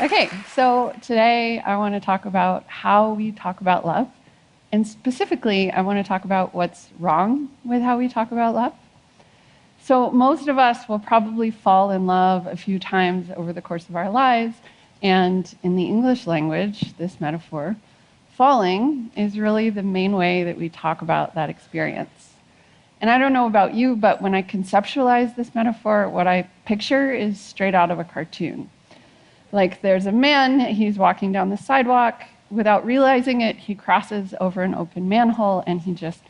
Okay, so today I want to talk about how we talk about love. And specifically, I want to talk about what's wrong with how we talk about love. So most of us will probably fall in love a few times over the course of our lives. And in the English language, this metaphor, falling is really the main way that we talk about that experience. And I don't know about you, but when I conceptualize this metaphor, what I picture is straight out of a cartoon. Like there's a man, he's walking down the sidewalk. Without realizing it, he crosses over an open manhole and he just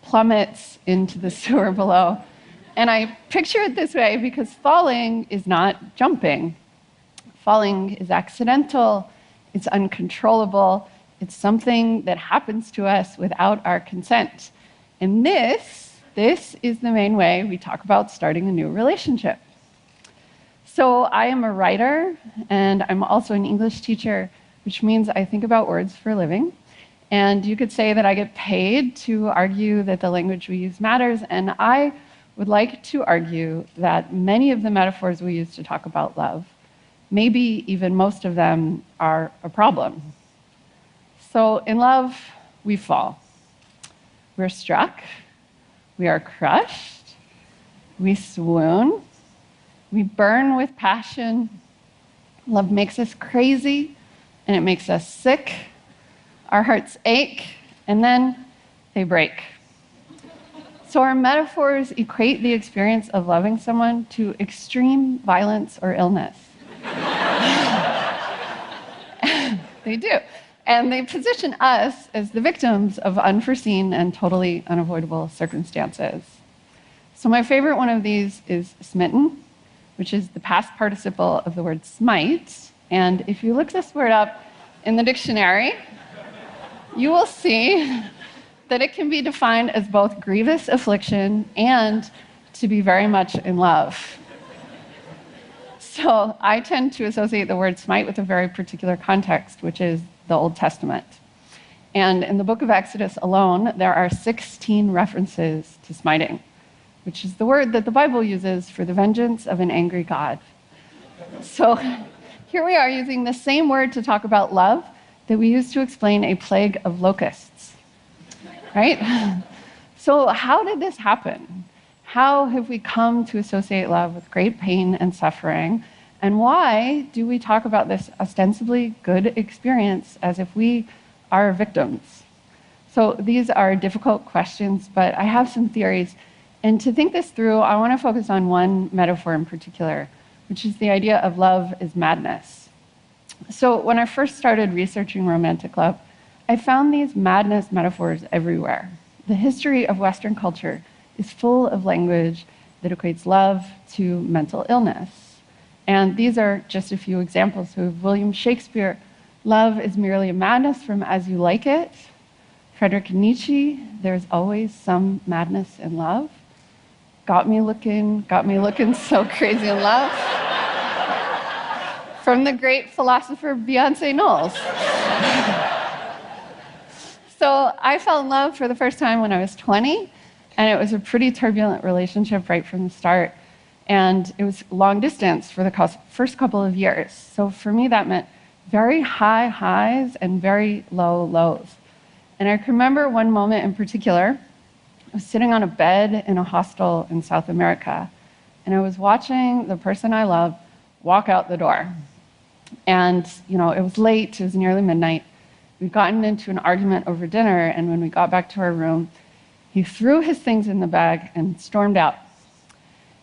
plummets into the sewer below. And I picture it this way because falling is not jumping. Falling is accidental, it's uncontrollable, it's something that happens to us without our consent. And this is the main way we talk about starting a new relationship. So I am a writer, and I'm also an English teacher, which means I think about words for a living. And you could say that I get paid to argue that the language we use matters, and I would like to argue that many of the metaphors we use to talk about love, maybe even most of them, are a problem. So in love, we fall. We're struck. We are crushed. We swoon. We burn with passion. Love makes us crazy, and it makes us sick. Our hearts ache, and then they break. So our metaphors equate the experience of loving someone to extreme violence or illness. They do. And they position us as the victims of unforeseen and totally unavoidable circumstances. So my favorite one of these is smitten, which is the past participle of the word smite. And if you look this word up in the dictionary, you will see that it can be defined as both grievous affliction and to be very much in love. So I tend to associate the word smite with a very particular context, which is the Old Testament. And in the book of Exodus alone, there are 16 references to smiting, which is the word that the Bible uses for the vengeance of an angry God. So here we are using the same word to talk about love that we use to explain a plague of locusts, right? So how did this happen? How have we come to associate love with great pain and suffering? And why do we talk about this ostensibly good experience as if we are victims? So these are difficult questions, but I have some theories. And to think this through, I want to focus on one metaphor in particular, which is the idea of love is madness. So when I first started researching romantic love, I found these madness metaphors everywhere. The history of Western culture is full of language that equates love to mental illness. And these are just a few examples. So William Shakespeare, love is merely a madness from As You Like It. Friedrich Nietzsche, there's always some madness in love. Got me looking so crazy in love. From the great philosopher Beyonce Knowles. So I fell in love for the first time when I was 20, and it was a pretty turbulent relationship right from the start. And it was long distance for the first couple of years. So for me, that meant very high highs and very low lows. And I can remember one moment in particular. I was sitting on a bed in a hostel in South America, and I was watching the person I love walk out the door. And, it was late, it was nearly midnight. We'd gotten into an argument over dinner, and when we got back to our room, he threw his things in the bag and stormed out.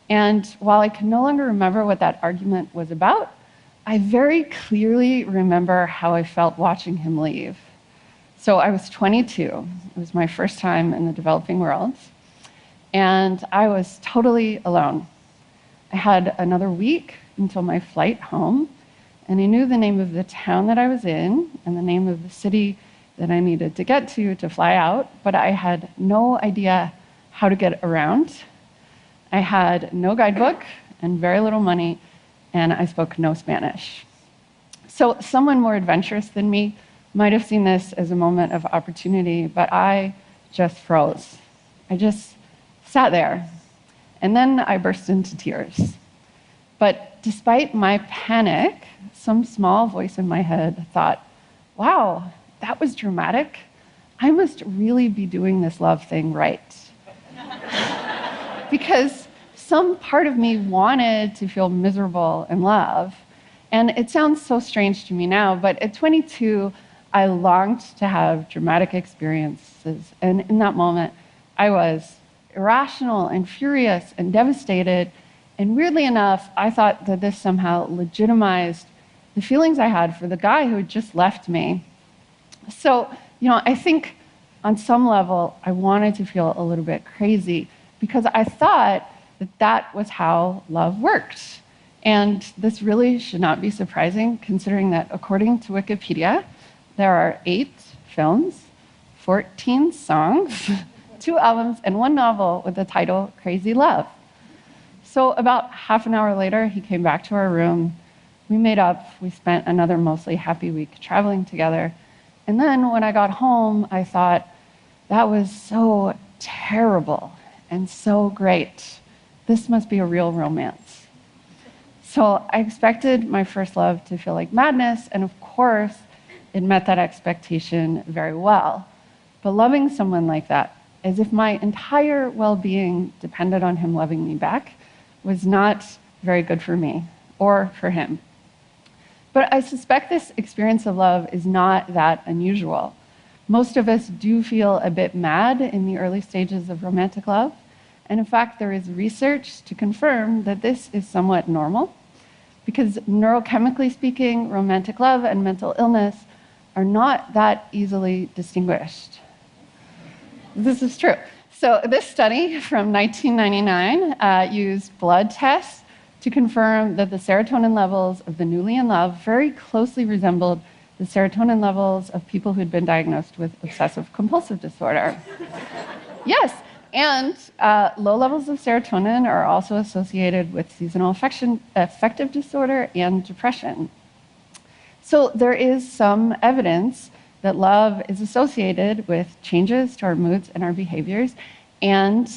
And while I can no longer remember what that argument was about, I very clearly remember how I felt watching him leave. So I was 22. It was my first time in the developing world. And I was totally alone. I had another week until my flight home, and I knew the name of the town that I was in and the name of the city that I needed to get to fly out, but I had no idea how to get around. I had no guidebook and very little money, and I spoke no Spanish. So someone more adventurous than me might have seen this as a moment of opportunity, but I just froze. I just sat there, and then I burst into tears. But despite my panic, some small voice in my head thought, wow, that was dramatic. I must really be doing this love thing right. Because some part of me wanted to feel miserable in love. And it sounds so strange to me now, but at 22, I longed to have dramatic experiences. And in that moment, I was irrational and furious and devastated. And weirdly enough, I thought that this somehow legitimized the feelings I had for the guy who had just left me. So, I think on some level, I wanted to feel a little bit crazy because I thought that that was how love worked. And this really should not be surprising, considering that according to Wikipedia, there are 8 films, 14 songs, 2 albums, and 1 novel with the title Crazy Love. So about half an hour later, he came back to our room. We made up. We spent another mostly happy week traveling together. And then when I got home, I thought, that was so terrible and so great. This must be a real romance. So I expected my first love to feel like madness, and of course, it met that expectation very well. But loving someone like that, as if my entire well-being depended on him loving me back, was not very good for me or for him. But I suspect this experience of love is not that unusual. Most of us do feel a bit mad in the early stages of romantic love. And in fact, there is research to confirm that this is somewhat normal, because neurochemically speaking, romantic love and mental illness are not that easily distinguished. This is true. So this study from 1999 used blood tests to confirm that the serotonin levels of the newly in love very closely resembled the serotonin levels of people who'd been diagnosed with obsessive compulsive disorder. Yes, and low levels of serotonin are also associated with seasonal affective disorder and depression. So there is some evidence that love is associated with changes to our moods and our behaviors, and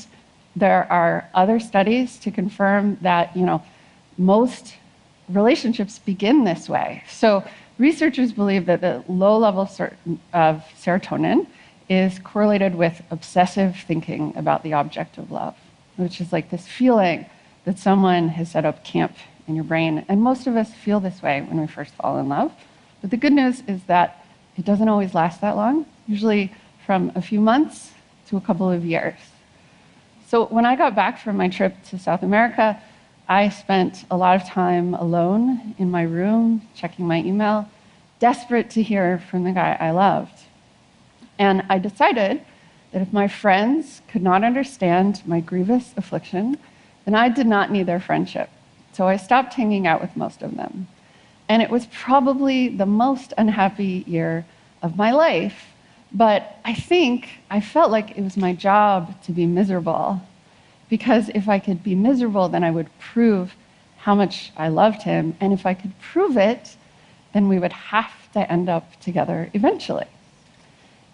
there are other studies to confirm that, most relationships begin this way. So researchers believe that the low level of serotonin is correlated with obsessive thinking about the object of love, which is like this feeling that someone has set up camp in your brain. And most of us feel this way when we first fall in love. But the good news is that it doesn't always last that long, usually from a few months to a couple of years. So when I got back from my trip to South America, I spent a lot of time alone in my room, checking my email, desperate to hear from the guy I loved. And I decided that if my friends could not understand my grievous affliction, then I did not need their friendship. So I stopped hanging out with most of them. And it was probably the most unhappy year of my life. But I think I felt like it was my job to be miserable. Because if I could be miserable, then I would prove how much I loved him. And if I could prove it, then we would have to end up together eventually.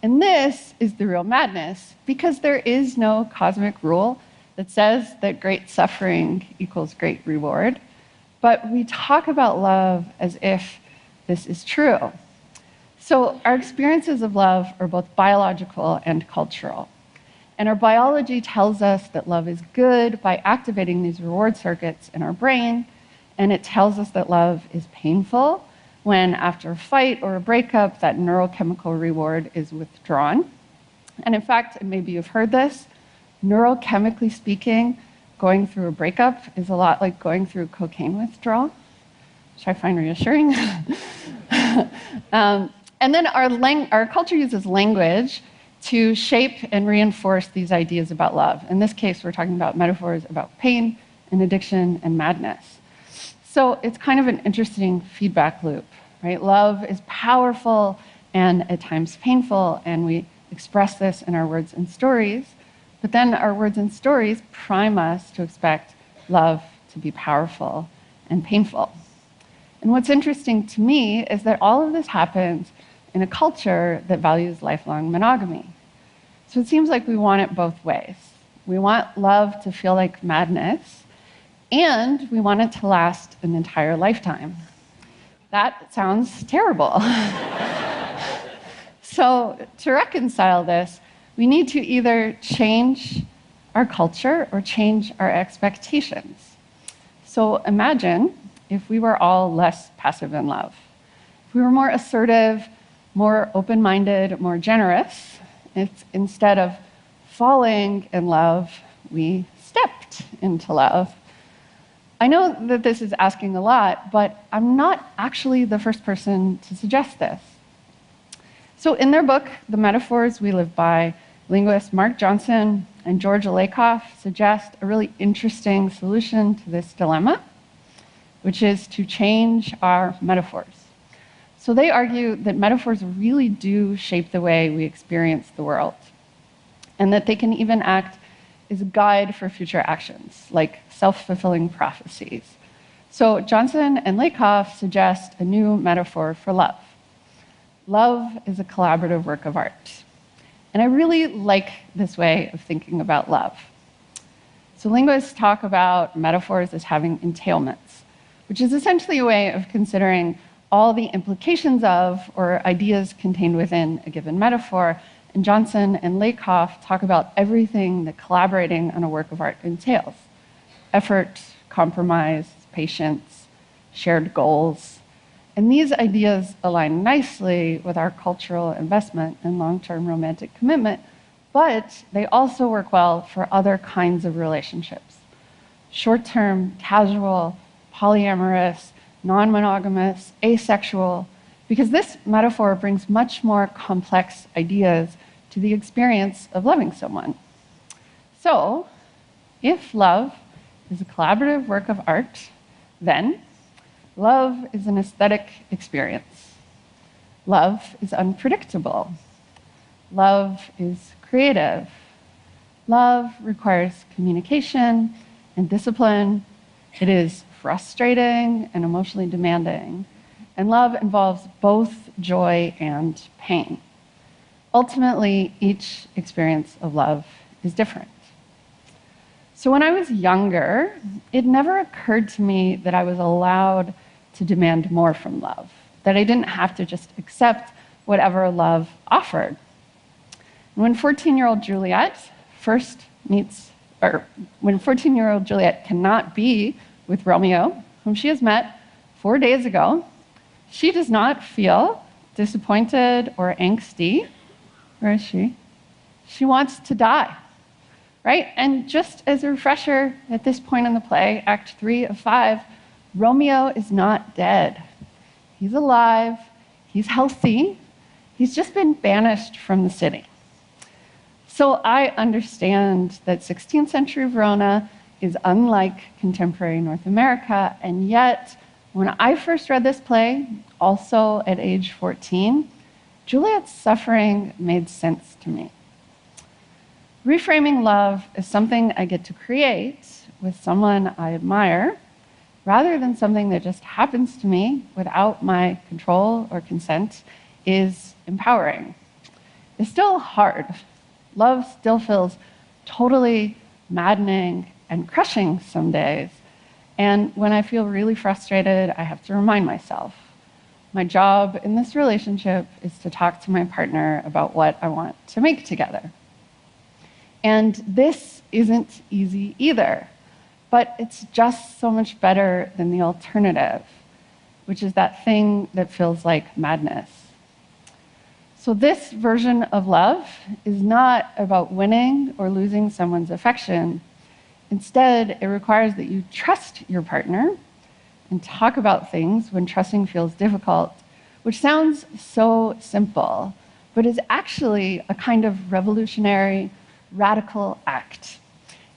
And this is the real madness, because there is no cosmic rule that says that great suffering equals great reward. But we talk about love as if this is true. So our experiences of love are both biological and cultural. And our biology tells us that love is good by activating these reward circuits in our brain. And it tells us that love is painful when, after a fight or a breakup, that neurochemical reward is withdrawn. And in fact, and maybe you've heard this, neurochemically speaking, going through a breakup is a lot like going through cocaine withdrawal, which I find reassuring. And then our culture uses language to shape and reinforce these ideas about love. In this case, we're talking about metaphors about pain and addiction and madness. So it's kind of an interesting feedback loop, right? Love is powerful and at times painful, and we express this in our words and stories. But then our words and stories prime us to expect love to be powerful and painful. And what's interesting to me is that all of this happens in a culture that values lifelong monogamy. So it seems like we want it both ways. We want love to feel like madness, And we want it to last an entire lifetime. That sounds terrible. So to reconcile this, we need to either change our culture or change our expectations. So imagine if we were all less passive in love. If we were more assertive, more open-minded, more generous, instead of falling in love, we stepped into love. I know that this is asking a lot, but I'm not actually the first person to suggest this. So in their book, The Metaphors We Live By, linguists Mark Johnson and George Lakoff suggest a really interesting solution to this dilemma, which is to change our metaphors. So they argue that metaphors really do shape the way we experience the world, and that they can even act as a guide for future actions, like self-fulfilling prophecies. So Johnson and Lakoff suggest a new metaphor for love. Love is a collaborative work of art. And I really like this way of thinking about love. So linguists talk about metaphors as having entailments, which is essentially a way of considering all the implications of or ideas contained within a given metaphor. And Johnson and Lakoff talk about everything that collaborating on a work of art entails: effort, compromise, patience, shared goals. And these ideas align nicely with our cultural investment in long-term romantic commitment, but they also work well for other kinds of relationships: short-term, casual, polyamorous, non-monogamous, asexual, because this metaphor brings much more complex ideas to the experience of loving someone. So, if love is a collaborative work of art, then love is an aesthetic experience. Love is unpredictable. Love is creative. Love requires communication and discipline. It is frustrating and emotionally demanding. And love involves both joy and pain. Ultimately, each experience of love is different. So when I was younger, it never occurred to me that I was allowed to demand more from love, that I didn't have to just accept whatever love offered. And when 14-year-old Juliet when 14-year-old Juliet cannot be with Romeo, whom she has met 4 days ago, she does not feel disappointed or angsty. Where is she? She wants to die, right? And just as a refresher, at this point in the play, Act 3 of 5, Romeo is not dead. He's alive, he's healthy, he's just been banished from the city. So I understand that 16th century Verona is unlike contemporary North America, and yet when I first read this play, also at age 14, Juliet's suffering made sense to me. Reframing love is something I get to create with someone I admire, rather than something that just happens to me without my control or consent, is empowering. It's still hard. Love still feels totally maddening and crushing some days. And when I feel really frustrated, I have to remind myself, my job in this relationship is to talk to my partner about what I want to make together. And this isn't easy either, but it's just so much better than the alternative, which is that thing that feels like madness. So this version of love is not about winning or losing someone's affection. Instead, it requires that you trust your partner and talk about things when trusting feels difficult, which sounds so simple, but is actually a kind of revolutionary, radical act.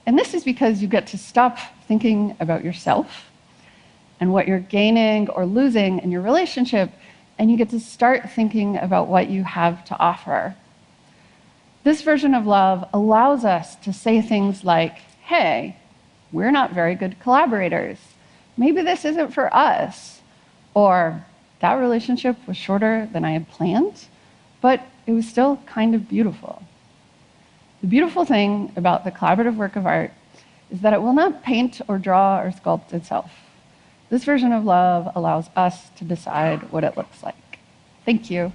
And this is because you get to stop thinking about yourself and what you're gaining or losing in your relationship, and you get to start thinking about what you have to offer. This version of love allows us to say things like, hey, we're not very good collaborators. Maybe this isn't for us. Or, that relationship was shorter than I had planned, but it was still kind of beautiful. The beautiful thing about the collaborative work of art is that it will not paint or draw or sculpt itself. This version of love allows us to decide what it looks like. Thank you.